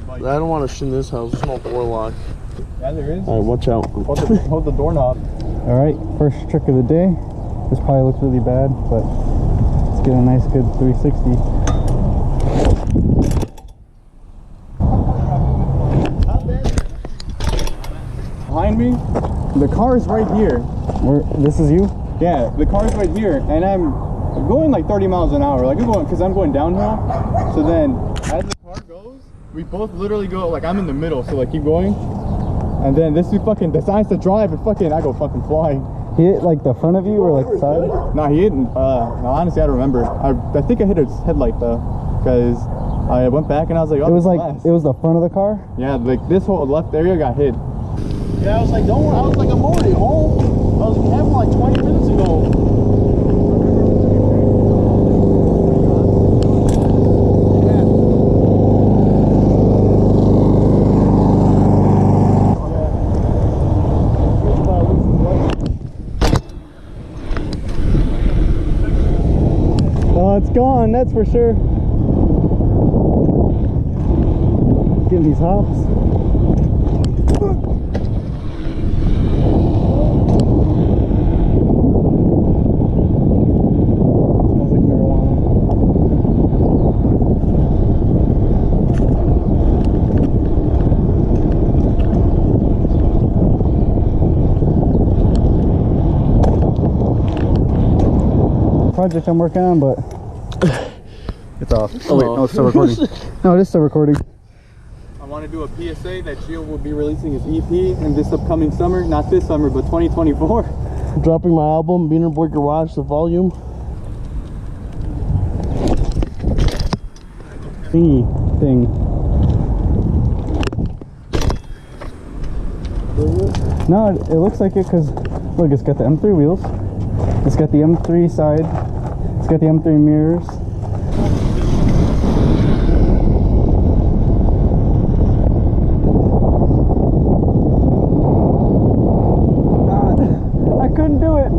bike. I don't want to shit in this house. There's no door lock. Yeah, there is. Alright, watch out. Hold the doorknob. Alright, first trick of the day. This probably looks really bad, but let's get a nice good 360. Behind me, the car is right here. This is you? Yeah, the car's right here, and I'm going like 30 miles an hour. Like I'm going, because I'm going downhill. So then, as the car goes, we both literally go, like I'm in the middle, so like keep going. And then this dude fucking decides to drive, and fucking I go fucking flying. He hit like the front of you or like the side? Nah, he didn't. No, honestly, I don't remember. I think I hit his headlight though, because I went back and I was like, oh, it was like glass. it was the front of the car? Yeah, like this whole left area got hit. Yeah, I was like, don't worry. I was like, I'm already home. I was having like 20 minutes ago. Oh, it's gone, that's for sure. Getting these hops. Smells like marijuana. Project I'm working on, but it's off. Oh wait, no, it's still recording. No, it is still recording. I want to do a PSA that Gio will be releasing his EP in this upcoming summer. Not this summer, but 2024. Dropping my album, Beaner Boy Garage, the volume. Thingy thing. No, it looks like it because look, it's got the M3 wheels. It's got the M3 side. It's got the M3 mirrors. I couldn't do it.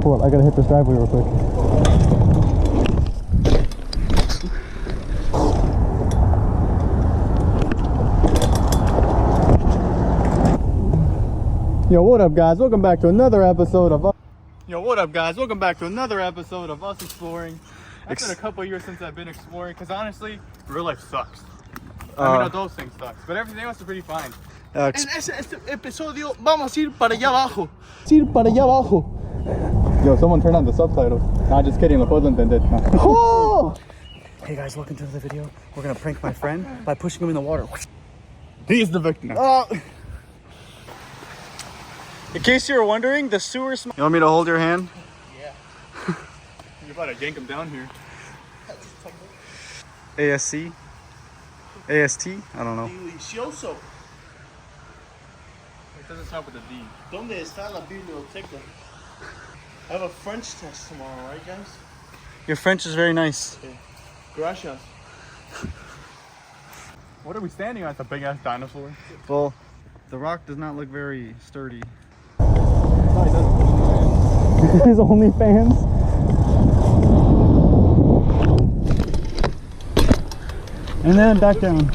Hold on, I gotta hit this driveway real quick. Yo, what up, guys? Welcome back to another episode of us. Yo, what up, guys? Welcome back to another episode of us exploring. It's been a couple of years since I've been exploring, because honestly, real life sucks. I mean, those things sucks, but everything else is pretty fine. En este episodio vamos a ir para allá abajo. Ir para allá abajo. Yo, someone turn on the subtitles. Nah, just kidding. Lo puedo entender. Oh! Hey guys, welcome to another video. We're gonna prank my friend by pushing him in the water. He is the victim. In case you were wondering, the sewer smell. You want me to hold your hand? Yeah. You're about to yank him down here. ASC? AST? I don't know. Delicioso. It doesn't start with a D. ¿Dónde está la biblioteca? I have a French test tomorrow, right, guys? Your French is very nice. Okay. Gracias. What are we standing on? It's a big ass dinosaur. Well, the rock does not look very sturdy. No, he doesn't. His OnlyFans. And then back down.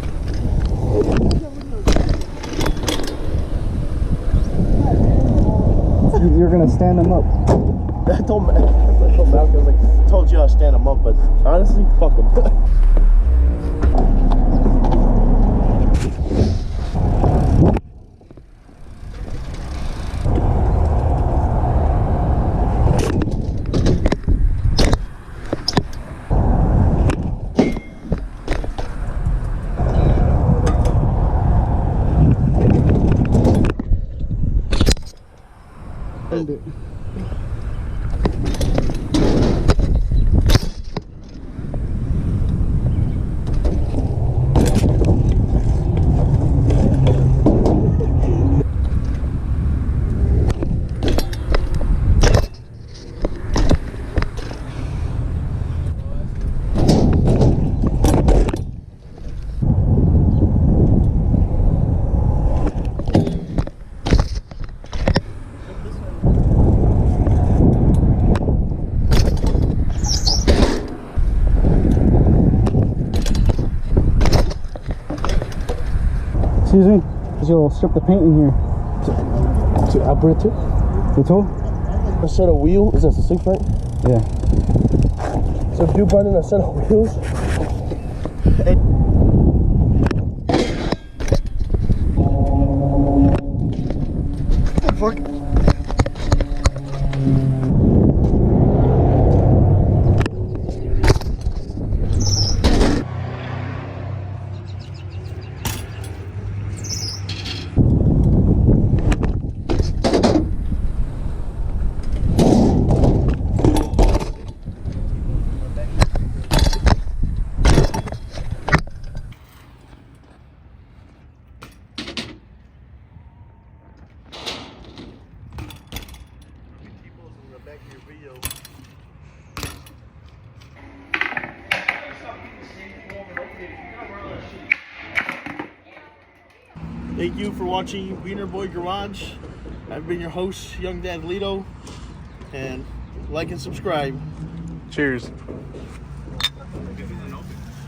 You're gonna stand him up. I told Malcolm, I was like, told you I'd stand him up, but honestly, fuck him. End it. Excuse me? Because you'll strip the paint in here. To operate it? The tool? A set of wheels? Is that the 6 right? Yeah. So if you brought in a set of wheels. Fuck. Thank you for watching Wiener Boy Garage. I've been your host, Young Dad Lito, and like and subscribe. Cheers.